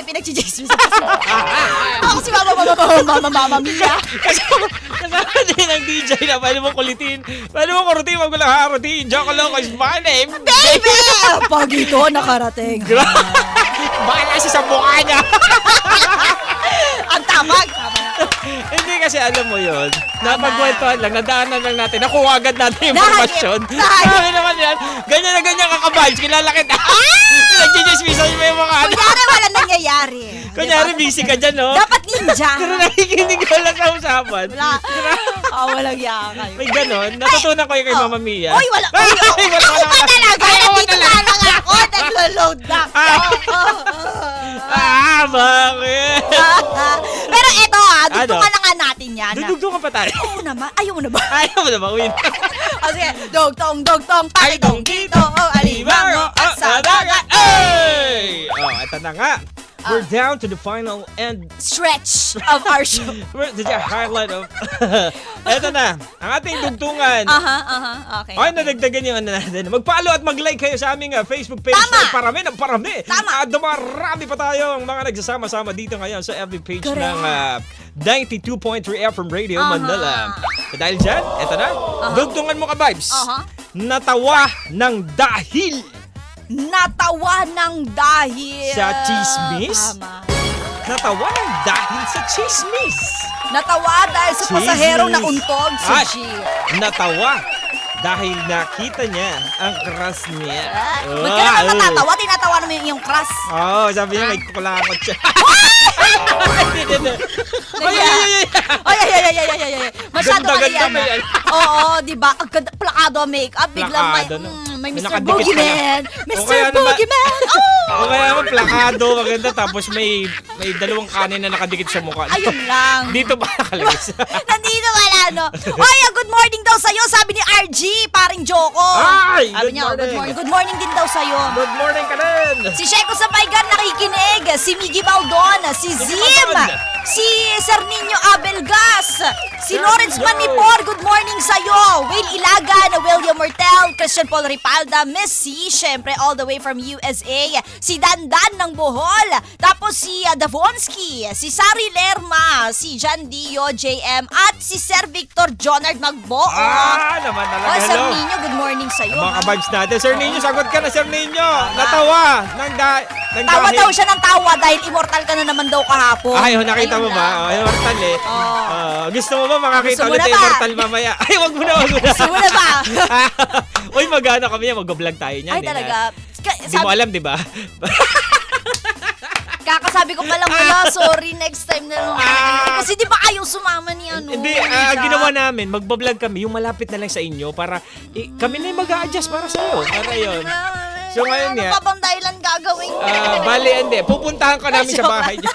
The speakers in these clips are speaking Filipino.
pinag-chismis. Ako si Mama Mia. Kasama din ang DJ na pwede mo kulitin. Pwede mo kurutin, wag mo lang harutin. Joko Loco is my name. Baby! Pag ito nakarating. Baka kasi sa mukha niya. Ang tamag. Hindi kasi alam mo yun. Napagkwentuhan lang, nadaanan lang natin. Nakuha agad natin yung informasyon. Sabi naman yan, ganyan na ganyan kaka-vibes. Kilala kita. Nag-chismisan mo yung mga ano. Kunyari walang nangyayari. Kunyari busy ka dyan, no? Dapat ninja. Pero nakikinig ka lang sa usapan. Walang yakay. May ganon. Natutunan ko yung kay Mama Mia. Uy, wala. Ako pa talaga. Nandito na lang ako. Naglo-load na. Bakit? Pero eto dugtungan na nga natin yan. Dudugtungan pa tayo. Oo naman. Ayaw mo na ba? Ayaw mo na ba, Win? Sige. Dugtong, pakitong dito. Alimango at sa dagat. Hey! Ito na nga. We're down to the final end Stretch of our show. We're the highlight of... Ito na, ang ating dugtungan. Okay. Okay, nadagdagan yung ano natin. Mag-follow at mag-like kayo sa aming Facebook page. Tama! Parami ng parami. Tama! At dumarami pa tayong mga nagsasama-sama dito ngayon sa FB page ng 92.3 FM Radio Manila. So dahil dyan, ito na, dugtungan mo ka, Vibes. Natawa ng dahil. Natawa ng dahil Sa chismis? Tama. Natawa ng dahil sa chismis. Natawa dahil sa pasahero na untog sa jeep. Natawa dahil nakita niya ang crush niya. Ba't ka naman matatawa? Tinatawa naman yung crush. Sabi niya may kukulakot siya. Masyado ka yan. Ganda yan. Oo, di ba? Plakado make-up. Biglang may Mr. Nakadikit Boogeyman. ka Mr. Boogeyman. O kaya naman plakado, maganda. Tapos may dalawang kanin na nakadikit sa mukha. Ayun lang. Dito ba nakalagay? Nandito wala, no? Oy, good morning daw sa'yo. Sabi ni RG, paring Joko. Ay, Sabi niya, good morning. Good morning din daw sa'yo. Good morning ka din. Si Sheko Sabaygan nakikinig. Si Miggy Baldon. Si Zim. Si Sir Nino Abelgas. Si Lawrence Manipor. Good morning sa'yo. Will Ilagan. William Mortel. Christian Paul Ripalda. Miss C. Syempre, all the way from USA. Si Dandan ng Bohol. Tapos si Davonsky. Si Sari Lerma. Si Jan Dio JM. At si Sir Victor Jonard Magboo. Naman talaga. Oh, Sir Hello. Nino, good morning sa'yo. Mga ka-vibes natin. Sir Nino, sagot ka na, Sir Nino. Natawa. Tawa daw siya ng tawa dahil immortal ka na naman daw kahapon. Nakita mo ba? Immortal eh. Gusto mo ba makakita ulit yung immortal mamaya? Ay, wag mo na. Gusto mo na ba? Uy, mag-ano kami yan. Mag-vlog tayo niyan. Ay, talaga. Hindi mo alam, di ba? Kakasabi ko palang wala, sorry, next time na lang. Kasi di ba ayaw sumama ni ano? Hindi, ginawa namin, magbablog kami, yung malapit na lang sa inyo para kami na yung mag-a-adjust para sa'yo. Para yun. So ngayon ano pa bang dahilan gagawin? Bali, hindi. Pupuntahan ka namin sa bahay niya.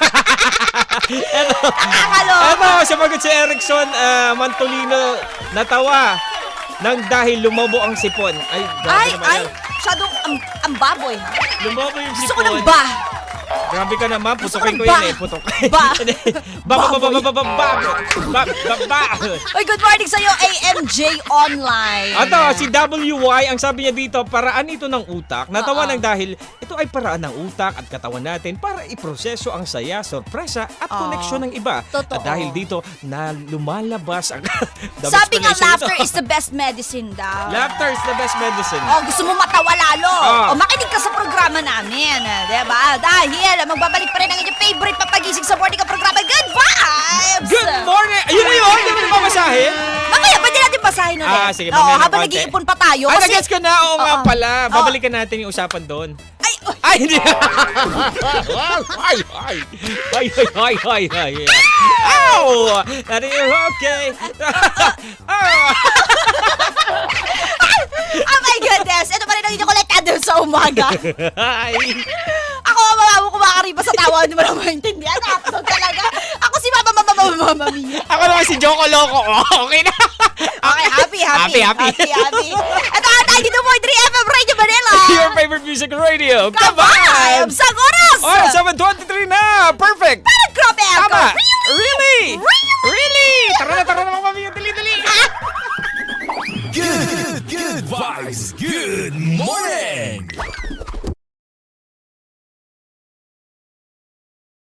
Eto, sumagot si Erickson Mantolino, natawa nang dahil lumabo ang sipon. Ay, masyadong ang baboy. Lumabo yung sipon. Gusto ko ng ba. Grabe ka naman, putukin ko yun eh. Putok. Oy, good morning sa'yo, AMJ Online. Si WY, ang sabi niya dito, paraan ito ng utak. Natawa ng dahil ito ay paraan ng utak at katawan natin para iproseso ang saya, sorpresa at koneksyon ng iba. Totoo. At dahil dito, na lumalabas ang... Sabi nga, laughter is the best medicine daw. Laughter is the best medicine. Gusto mo matawa lalo. Makinig ka sa programa namin. Diba? Dahil magbabalik pa rin ang inyong favorite papagising sa morning ka programa. Good vibes! Good morning! Ayun na yun! Hindi mo na babasahin? Mamaya, pwede natin basahin ulit. Sige, mamaya habang nag-iipon pa tayo. Ay, kasi... nag-gets ko na. Oo nga pala. Babalikan natin yung usapan doon. Ay, hindi. Ay. Ow! Okay. Oh my goodness! Ito pa rin ang inyong kuletado sa umaga. Ay. Ako, mga kumakariba sa tawa, hindi mo na maintindihan. Ako talaga. Ako si Mama Mia. Ako naman si Joko Loco. Okay na. Okay, happy. Ito ang 92.3 FM Radio Manila. Your favorite music radio. Ka-vibes! Ang oras! 7:23 na. Perfect. Parang grabe ako. Tama. Really? Tara na mga mami. Dali. Good vibes. Good morning.